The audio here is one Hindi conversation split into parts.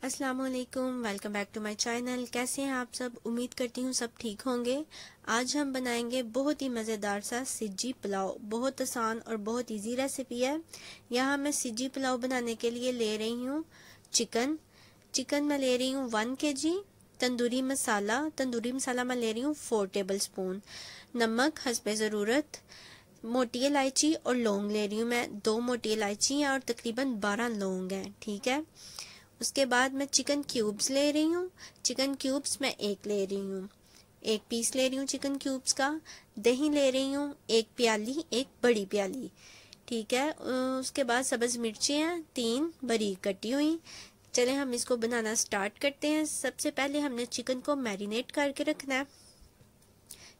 अस्सलामुअलैकुम, welcome back to my channel. कैसे हैं आप सब? उम्मीद करती हूँ सब ठीक होंगे। आज हम बनाएंगे बहुत ही मज़ेदार सा सिज्जी पुलाव। बहुत आसान और बहुत इजी रेसिपी है। यहाँ मैं सिज्जी पुलाव बनाने के लिए ले रही हूँ चिकन मैं ले रही हूँ 1 kg। तंदूरी मसाला मैं ले रही हूँ 4 टेबलस्पून। नमक हस्बे ज़रूरत। मोटी इलायची और लौंग ले रही हूँ मैं 2 मोटी इलायची और तकरीबन 12 लौंग हैं, ठीक है। उसके बाद मैं चिकन क्यूब्स ले रही हूँ। चिकन क्यूब्स मैं 1 ले रही हूँ, 1 पीस ले रही हूँ चिकन क्यूब्स का। दही ले रही हूँ 1 प्याली, 1 बड़ी प्याली, ठीक है। उसके बाद सब्ज़ मिर्ची हैं 3 बारीक कटी हुई। चले हम इसको बनाना स्टार्ट करते हैं। सबसे पहले हमने चिकन को मैरिनेट करके रखना है।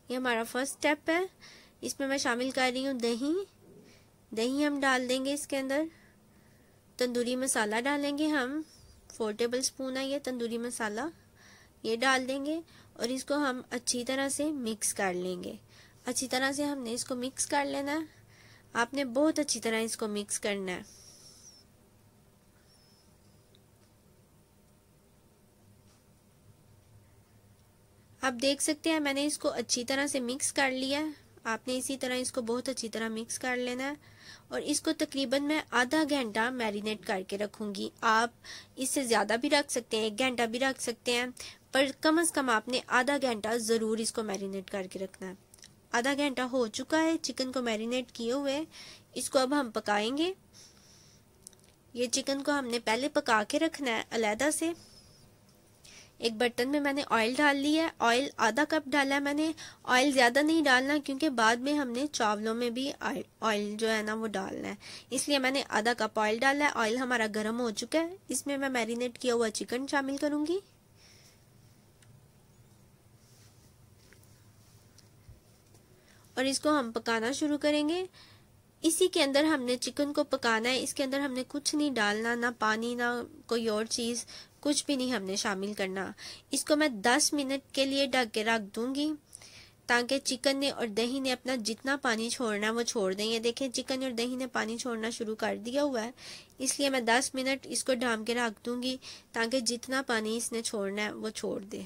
ये हमारा फर्स्ट स्टेप है। इसमें मैं शामिल कर रही हूँ दही हम डाल देंगे इसके अंदर। तंदूरी मसाला डालेंगे हम 4 टेबलस्पून है ये तंदूरी मसाला, ये डाल देंगे और इसको हम अच्छी तरह से मिक्स कर लेंगे। अच्छी तरह से हमने इसको मिक्स कर लेना है। आपने बहुत अच्छी तरह इसको मिक्स करना है। आप देख सकते हैं मैंने इसको अच्छी तरह से मिक्स कर लिया है। आपने इसी तरह इसको बहुत अच्छी तरह मिक्स कर लेना है और इसको तकरीबन मैं आधा घंटा मैरिनेट करके रखूंगी। आप इससे ज़्यादा भी रख सकते हैं, 1 घंटा भी रख सकते हैं, पर कम से कम आपने आधा घंटा ज़रूर इसको मैरिनेट करके रखना है। आधा घंटा हो चुका है चिकन को मैरिनेट किए हुए। इसको अब हम पकाएंगे। ये चिकन को हमने पहले पका के रखना है अलहदा से। एक बर्तन में मैंने ऑयल डाल लिया है। ऑयल आधा कप डाला है मैंने। ऑयल ज़्यादा नहीं डालना क्योंकि बाद में हमने चावलों में भी ऑयल जो है ना वो डालना है, इसलिए मैंने आधा कप ऑयल डाला है। ऑयल हमारा गर्म हो चुका है। इसमें मैं मैरिनेट किया हुआ चिकन शामिल करूंगी और इसको हम पकाना शुरू करेंगे। इसी के अंदर हमने चिकन को पकाना है। इसके अंदर हमने कुछ नहीं डालना, ना पानी ना कोई और चीज़, कुछ भी नहीं हमने शामिल करना। इसको मैं 10 मिनट के लिए ढक के रख दूंगी ताकि चिकन ने और दही ने अपना जितना पानी छोड़ना है वो छोड़ दें। ये देखें चिकन और दही ने पानी छोड़ना शुरू कर दिया हुआ है, इसलिए मैं 10 मिनट इसको ढाम के रख दूंगी ताकि जितना पानी इसने छोड़ना है वो छोड़ दे।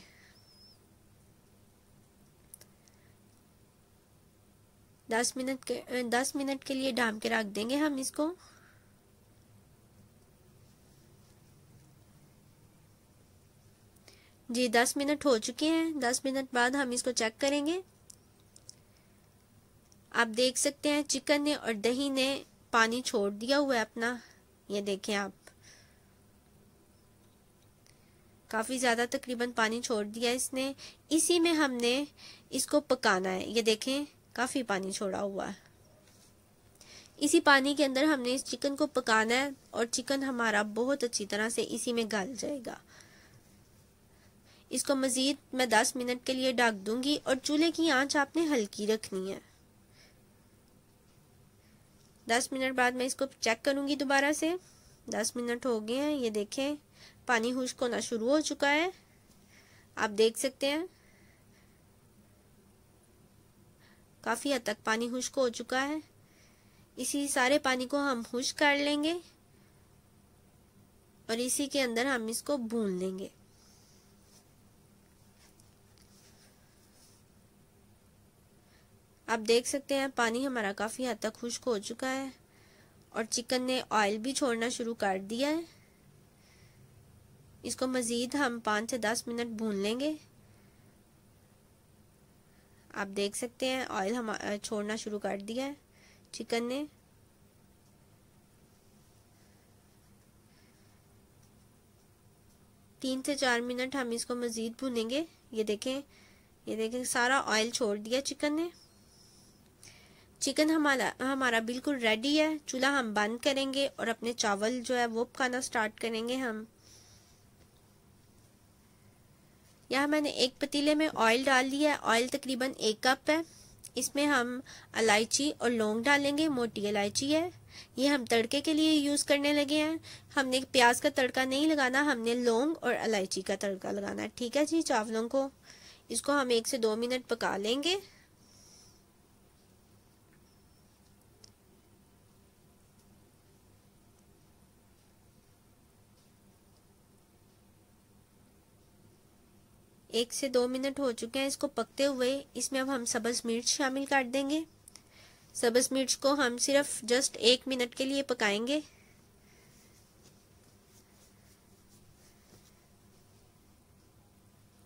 दस मिनट के लिए ढाम के रख देंगे हम इसको। जी 10 मिनट हो चुके हैं। 10 मिनट बाद हम इसको चेक करेंगे। आप देख सकते हैं चिकन ने और दही ने पानी छोड़ दिया हुआ है अपना। ये देखें आप, काफ़ी ज़्यादा तकरीबन पानी छोड़ दिया इसने। इसी में हमने इसको पकाना है। ये देखें काफ़ी पानी छोड़ा हुआ है। इसी पानी के अंदर हमने इस चिकन को पकाना है और चिकन हमारा बहुत अच्छी तरह से इसी में गल जाएगा। इसको मज़ीद मैं 10 मिनट के लिए ढक दूंगी और चूल्हे की आंच आपने हल्की रखनी है। 10 मिनट बाद मैं इसको चेक करूंगी दोबारा से। 10 मिनट हो गए हैं। ये देखें पानी खुश्क होना शुरू हो चुका है। आप देख सकते हैं काफ़ी हद तक पानी खुश्क हो चुका है। इसी सारे पानी को हम खुश्क कर लेंगे और इसी के अंदर हम इसको भून लेंगे। आप देख सकते हैं पानी हमारा काफ़ी हद तक खुश्क हो चुका है और चिकन ने ऑयल भी छोड़ना शुरू कर दिया है। इसको मज़ीद हम 5 से 10 मिनट भून लेंगे। आप देख सकते हैं ऑयल हम छोड़ना शुरू कर दिया है चिकन ने। तीन से 4 मिनट हम इसको मज़ीद भूनेंगे। ये देखें सारा ऑयल छोड़ दिया चिकन ने। चिकन हमारा बिल्कुल रेडी है। चूल्हा हम बंद करेंगे और अपने चावल जो है वो पकाना स्टार्ट करेंगे हम। यहाँ मैंने एक पतीले में ऑयल डाल लिया है। ऑयल तकरीबन 1 कप है। इसमें हम इलायची और लौंग डालेंगे। मोटी इलायची है, ये हम तड़के के लिए यूज़ करने लगे हैं। हमने प्याज का तड़का नहीं लगाना, हमने लौंग और इलायची का तड़का लगाना है। ठीक है जी। चावलों को इसको हम 1 से 2 मिनट पका लेंगे। एक से 2 मिनट हो चुके हैं इसको पकते हुए। इसमें अब हम सब्ज़ मिर्च शामिल कर देंगे। सब्ज़ मिर्च को हम सिर्फ जस्ट 1 मिनट के लिए पकाएंगे।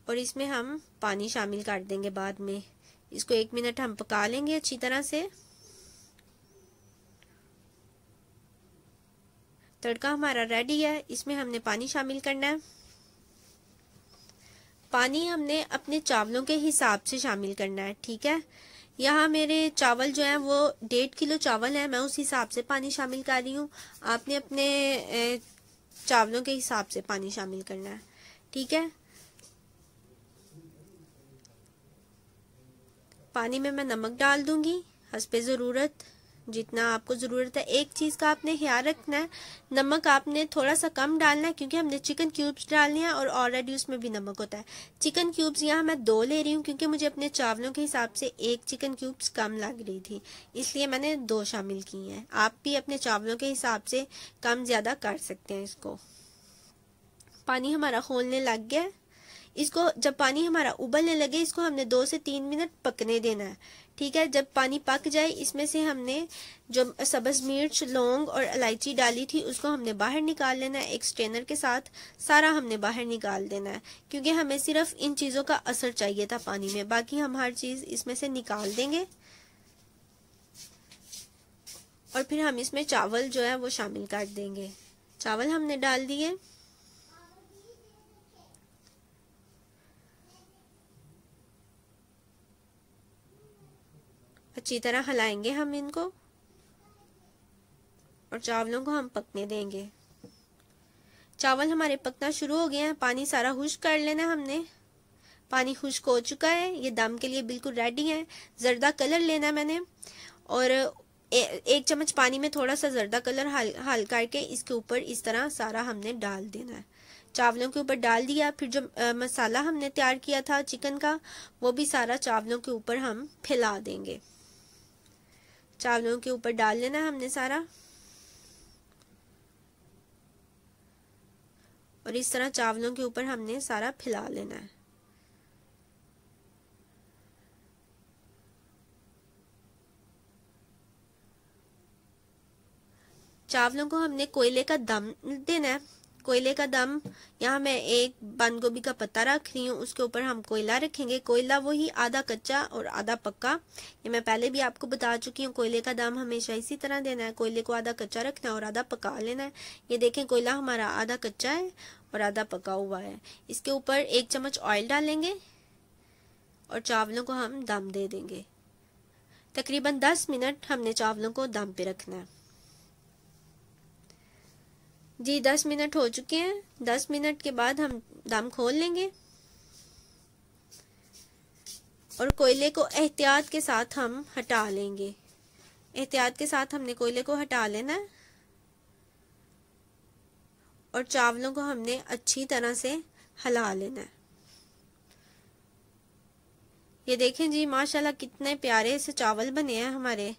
और इसमें हम पानी शामिल कर देंगे बाद में। इसको 1 मिनट हम पका लेंगे अच्छी तरह से। तड़का हमारा रेडी है। इसमें हमने पानी शामिल करना है। पानी हमने अपने चावलों के हिसाब से शामिल करना है। ठीक है। यहाँ मेरे चावल जो है वो 1.5 किलो चावल है, मैं उस हिसाब से पानी शामिल कर रही हूँ। आपने अपने चावलों के हिसाब से पानी शामिल करना है। ठीक है। पानी में मैं नमक डाल दूंगी हस्बे ज़रूरत, जितना आपको ज़रूरत है। एक चीज़ का आपने ख्याल रखना है, नमक आपने थोड़ा सा कम डालना है क्योंकि हमने चिकन क्यूब्स डालने हैं और ऑलरेडी उसमें भी नमक होता है। चिकन क्यूब्स यहाँ मैं 2 ले रही हूँ क्योंकि मुझे अपने चावलों के हिसाब से 1 चिकन क्यूब्स कम लग रही थी, इसलिए मैंने 2 शामिल की हैं। आप भी अपने चावलों के हिसाब से कम ज़्यादा कर सकते हैं। इसको पानी हमारा खोलने लग गया। इसको जब पानी हमारा उबलने लगे इसको हमने 2 से 3 मिनट पकने देना है। ठीक है। जब पानी पक जाए इसमें से हमने जो सब्ज़ मिर्च, लौंग और इलायची डाली थी उसको हमने बाहर निकाल लेना है। एक स्ट्रेनर के साथ सारा हमने बाहर निकाल देना है क्योंकि हमें सिर्फ इन चीज़ों का असर चाहिए था पानी में, बाकी हम हर चीज़ इसमें से निकाल देंगे। और फिर हम इसमें चावल जो है वो शामिल कर देंगे। चावल हमने डाल दिए। अच्छी तरह हिलाएंगे हम इनको और चावलों को हम पकने देंगे। चावल हमारे पकना शुरू हो गए हैं। पानी सारा खुश्क कर लेना हमने। पानी खुश्क हो चुका है, ये दम के लिए बिल्कुल रेडी है। जर्दा कलर लेना है मैंने और 1 चम्मच पानी में थोड़ा सा जर्दा कलर हल करके इसके ऊपर इस तरह सारा हमने डाल देना है। चावलों के ऊपर डाल दिया। फिर जो मसाला हमने तैयार किया था चिकन का वो भी सारा चावलों के ऊपर हम फैला देंगे। चावलों के ऊपर डाल लेना हमने सारा और इस तरह चावलों के ऊपर हमने सारा फैला लेना है। चावलों को हमने कोयले का दम देना है। कोयले का दम, यहाँ मैं एक बंद गोभी का पत्ता रख रही हूँ, उसके ऊपर हम कोयला रखेंगे। कोयला वही आधा कच्चा और आधा पक्का, ये मैं पहले भी आपको बता चुकी हूँ। कोयले का दम हमेशा इसी तरह देना है, कोयले को आधा कच्चा रखना है और आधा पका लेना है। ये देखें कोयला हमारा आधा कच्चा है और आधा पका हुआ है। इसके ऊपर 1 चम्मच ऑयल डालेंगे और चावलों को हम दम दे देंगे। तकरीबन 10 मिनट हमने चावलों को दम पे रखना है। जी 10 मिनट हो चुके हैं। 10 मिनट के बाद हम दम खोल लेंगे और कोयले को एहतियात के साथ हम हटा लेंगे। एहतियात के साथ हमने कोयले को हटा लेना है और चावलों को हमने अच्छी तरह से हिला लेना है। ये देखें जी माशाल्लाह कितने प्यारे से चावल बने हैं हमारे।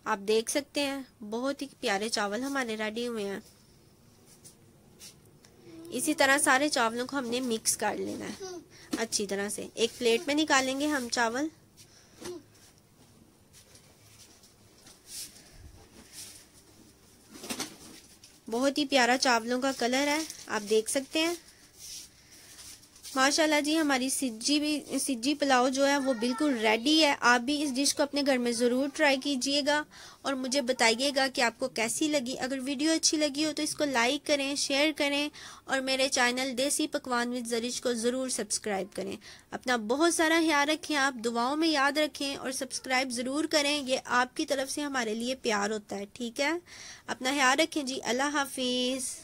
आप देख सकते हैं बहुत ही प्यारे चावल हमारे रेडी हुए हैं। इसी तरह सारे चावलों को हमने मिक्स कर लेना है अच्छी तरह से। एक प्लेट में निकालेंगे हम चावल। बहुत ही प्यारा चावलों का कलर है, आप देख सकते हैं। माशाल्लाह जी, हमारी सिज्जी पुलाव जो है वो बिल्कुल रेडी है। आप भी इस डिश को अपने घर में ज़रूर ट्राई कीजिएगा और मुझे बताइएगा कि आपको कैसी लगी। अगर वीडियो अच्छी लगी हो तो इसको लाइक करें, शेयर करें और मेरे चैनल देसी पकवान विद ज़रिश को ज़रूर सब्सक्राइब करें। अपना बहुत सारा ख्याल रखें, आप दुआओं में याद रखें और सब्सक्राइब ज़रूर करें। ये आपकी तरफ से हमारे लिए प्यार होता है। ठीक है, अपना ख्याल रखें जी। अल्लाह हाफिज़।